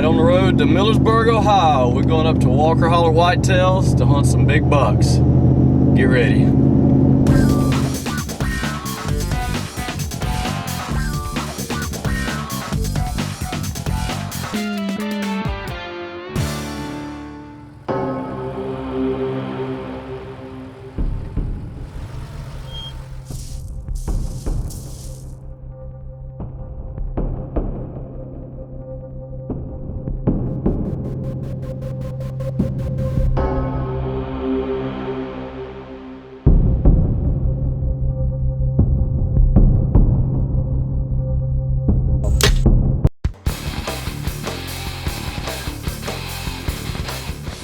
right, on the road to Millersburg, Ohio. We're going up to Walker Holler Whitetails to hunt some big bucks. Get ready.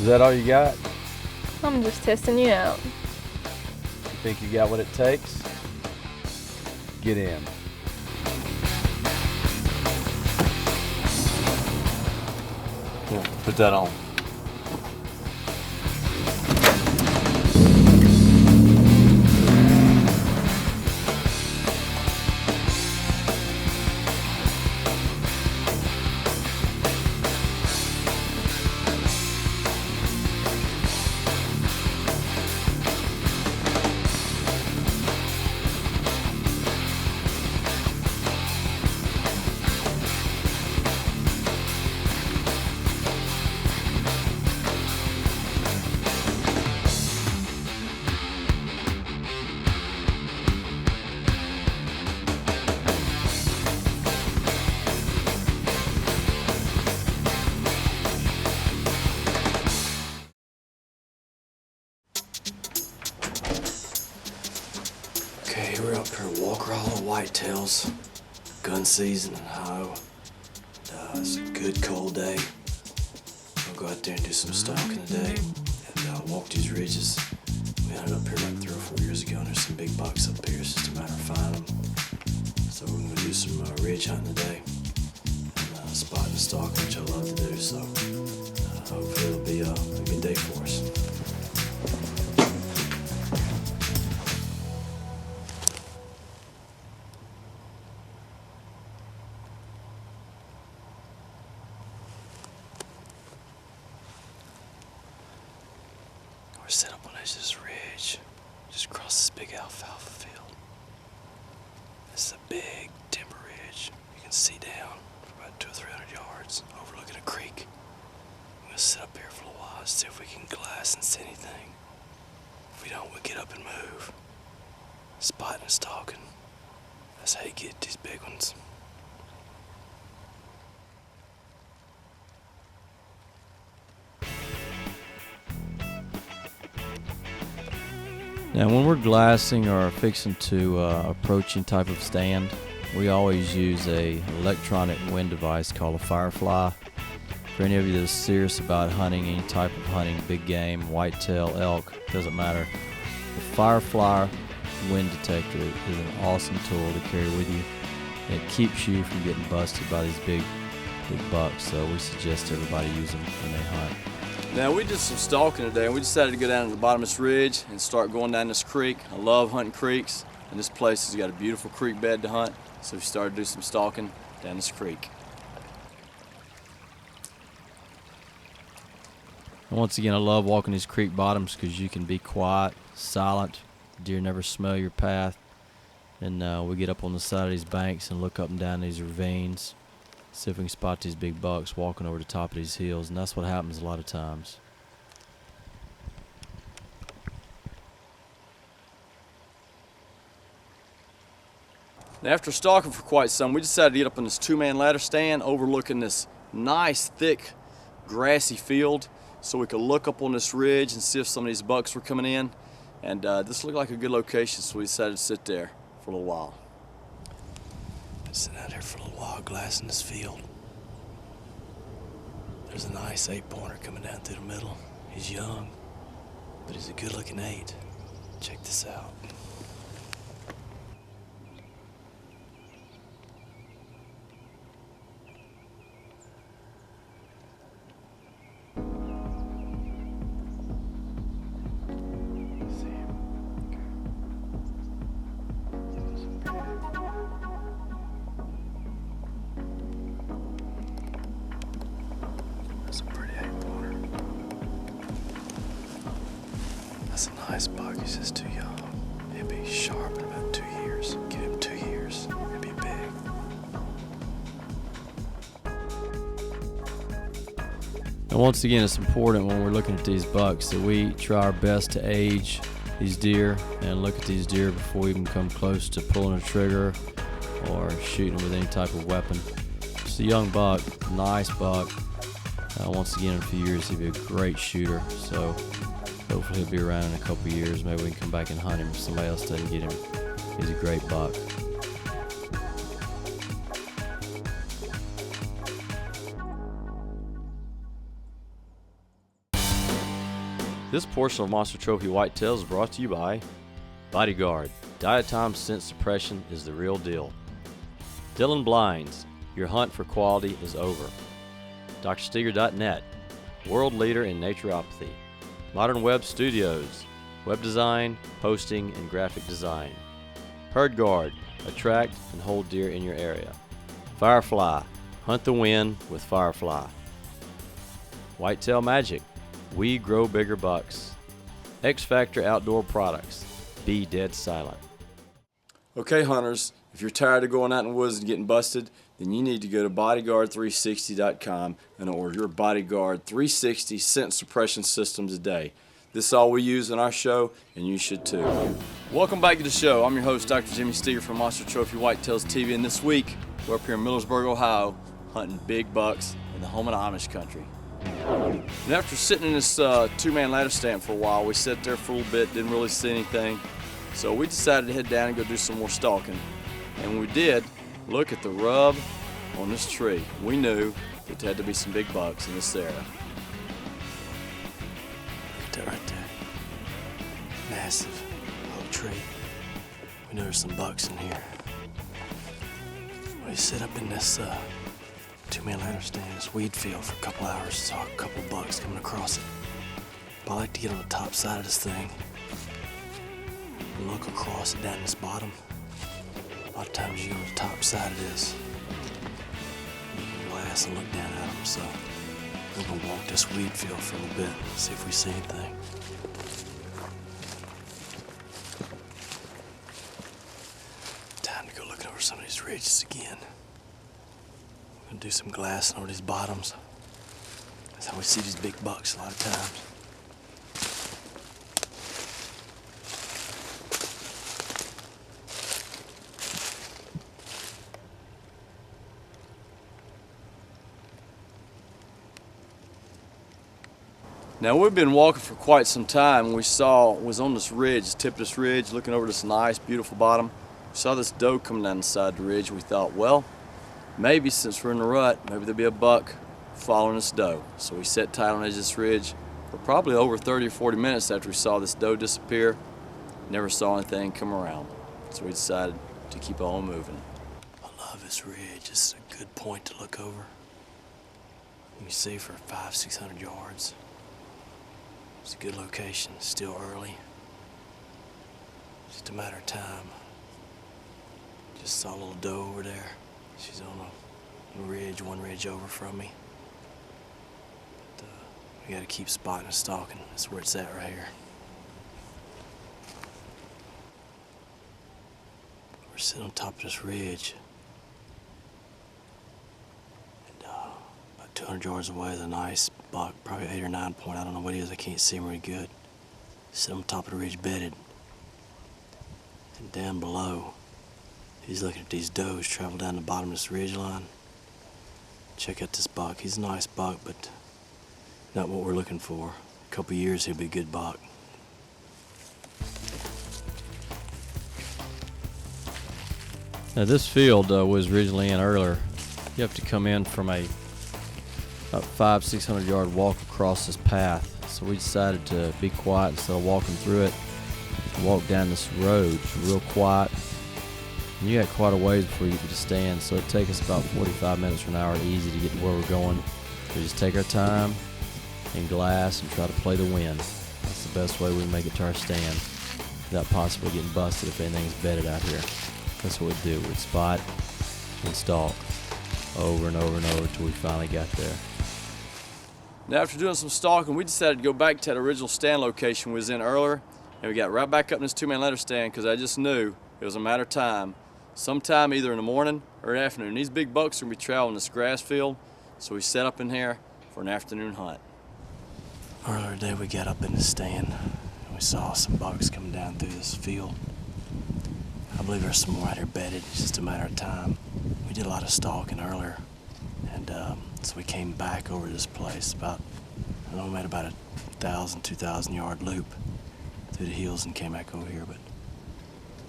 Is that all you got? I'm just testing you out. You think you got what it takes? Get in. Here, put that on. Okay, we're up here at Walker Holler Whitetails. Gun season in Ohio. It's a good cold day. We'll go out there and do some stalking today and walk these ridges. We hunted up here like 3 or 4 years ago, and there's some big bucks up here. It's just a matter of finding them. So we're gonna do some ridge hunting today and spotting and stalking, which I love to do. So hopefully it'll be a good day for us. We're set up on the edge of this ridge, just across this big alfalfa field. This is a big timber ridge. You can see down for about 200 or 300 yards, overlooking a creek. We're gonna sit up here for a little while, see if we can glass and see anything. If we don't, we'll get up and move. Spotting and stalking. That's how you get these big ones. Now when we're glassing or fixing to approaching type of stand, we always use a electronic wind device called a Firefly. For any of you that's serious about hunting, any type of hunting, big game, whitetail, elk, doesn't matter. The Firefly wind detector is an awesome tool to carry with you. And it keeps you from getting busted by these big bucks, so we suggest everybody use them when they hunt. Now we did some stalking today, and we decided to go down to the bottom of this ridge and start going down this creek. I love hunting creeks, and this place has got a beautiful creek bed to hunt, so we started to do some stalking down this creek. And once again, I love walking these creek bottoms because you can be quiet, silent, deer never smell your path, and we get up on the side of these banks and look up and down these ravines. See if we can spot these big bucks walking over the top of these hills, and that's what happens a lot of times. Now after stalking for quite some, we decided to get up on this 2-man ladder stand overlooking this nice, thick, grassy field so we could look up on this ridge and see if some of these bucks were coming in. And this looked like a good location, so we decided to sit there for a little while. Sitting out here for a little while, glassing this field. There's a nice 8-pointer coming down through the middle. He's young, but he's a good-looking 8. Check this out. nice buck. He's just too young. He'll be sharp in about 2 years. Give him 2 years. He'll be big. And once again, it's important when we're looking at these bucks that we try our best to age these deer and look at these deer before we even come close to pulling a trigger or shooting with any type of weapon. Just a young buck, nice buck. Once again, in a few years, he'll be a great shooter. So hopefully he'll be around in a couple of years. Maybe we can come back and hunt him if somebody else doesn't get him. He's a great buck. This portion of Monster Trophy Whitetails is brought to you by Bodyguard. Diatom scent suppression is the real deal. Dylan Blinds. Your hunt for quality is over. drsteger.net. World leader in naturopathy. Modern Web Studios. Web design, posting, and graphic design. Herd Guard. Attract and hold deer in your area. Firefly. Hunt the wind with Firefly. Whitetail Magic. We grow bigger bucks. X Factor Outdoor Products. Be dead silent. Okay, hunters, if you're tired of going out in the woods and getting busted, then you need to go to bodyguard360.com and order your Bodyguard 360 scent suppression system today. This is all we use in our show, and you should too. Welcome back to the show. I'm your host, Dr. Jimmy Steger from Monster Trophy Whitetails TV, and this week we're up here in Millersburg, Ohio, hunting big bucks in the home of the Amish country. And after sitting in this two-man ladder stand for a while, we sat there for a little bit, didn't really see anything. So we decided to head down and go do some more stalking. And when we did, look at the rub on this tree. We knew that there had to be some big bucks in this area. Look at that right there. Massive oak tree. We know there's some bucks in here. We sit up in this two-man ladder stand, this weed field for a couple hours, saw a couple bucks coming across it. But I like to get on the top side of this thing and look across it down this bottom. A lot of times you go on the top side of this, you can glass and look down at them. So we're gonna walk this weed field for a little bit, see if we see anything. Time to go looking over some of these ridges again. We're gonna do some glassing over these bottoms. That's how we see these big bucks a lot of times. Now we've been walking for quite some time, and was on this ridge, this tip of this ridge, looking over this nice, beautiful bottom. We saw this doe coming down the side of the ridge. We thought, well, maybe since we're in the rut, maybe there'll be a buck following this doe. So we sat tight on the edge of this ridge for probably over 30 or 40 minutes after we saw this doe disappear. Never saw anything come around. So we decided to keep on moving. I love this ridge. This is a good point to look over. Let me see for 500-600 yards. It's a good location, still early. Just a matter of time. Just saw a little doe over there. She's on a ridge, one ridge over from me. But, we gotta keep spotting and stalking. That's where it's at right here. We're sitting on top of this ridge. And about 200 yards away is a nice buck, probably 8 or 9 point. I don't know what he is, I can't see him really good. Sitting on top of the ridge bedded. And down below, he's looking at these does travel down the bottom of this ridge line. Check out this buck. He's a nice buck, but not what we're looking for. A couple years, he'll be a good buck. Now this field was originally in earlier. You have to come in from a about 500-600 yard walk across this path. So we decided to be quiet instead of walking through it. Walk down this road. It's real quiet. And you got quite a ways before you get to stand, so it takes us about 45 minutes or an hour easy to get to where we're going. We just take our time and glass and try to play the wind. That's the best way we can make it to our stand without possibly getting busted if anything's bedded out here. That's what we do. We'd spot and stalk over and over and over until we finally got there. Now after doing some stalking, we decided to go back to that original stand location we was in earlier And we got right back up in this two-man ladder stand because I just knew it was a matter of time. Sometime either in the morning or afternoon. These big bucks are going to be traveling this grass field, so we set up in here for an afternoon hunt. Earlier today we got up in the stand and we saw some bucks coming down through this field. I believe there's some more out here bedded. It's just a matter of time. We did a lot of stalking earlier, and so we came back over to this place about, I don't know, made about a 1,000, 2,000 yard loop through the hills and came back over here. But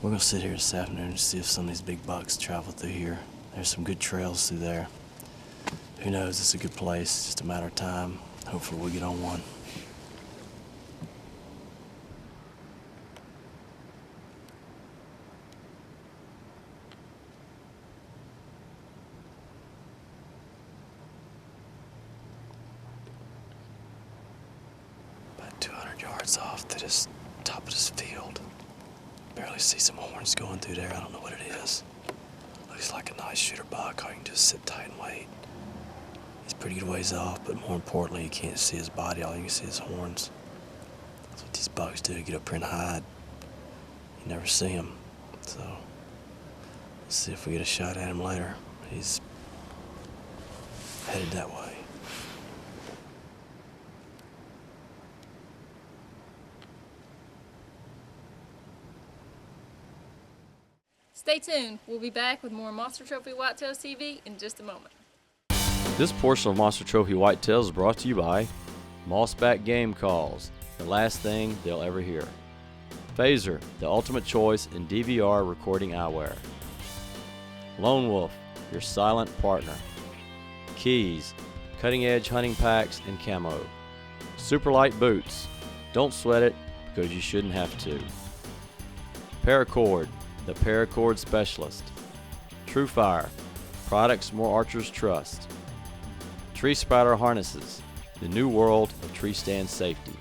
we're gonna sit here this afternoon and see if some of these big bucks travel through here. There's some good trails through there. Who knows, it's a good place, it's just a matter of time. Hopefully we'll get on one. About 200 yards off to this top of this field. Barely see some horns going through there. I don't know what it is. Looks like a nice shooter buck. All you can do is sit tight and wait. He's pretty good ways off, but more importantly, you can't see his body. All you can see is horns. That's what these bucks do, get up here and hide. You never see him. So, let's see if we get a shot at him later. He's headed that way. Stay tuned. We'll be back with more Monster Trophy Whitetails TV in just a moment. This portion of Monster Trophy Whitetails is brought to you by Mossback Game Calls, the last thing they'll ever hear. Phaser, the ultimate choice in DVR recording eyewear. Lone Wolf, your silent partner. Keys, cutting edge hunting packs and camo. Superlight boots, don't sweat it because you shouldn't have to. Paracord, the paracord specialist. TrueFire, products more archers trust. Tree Spider harnesses, the new world of tree stand safety.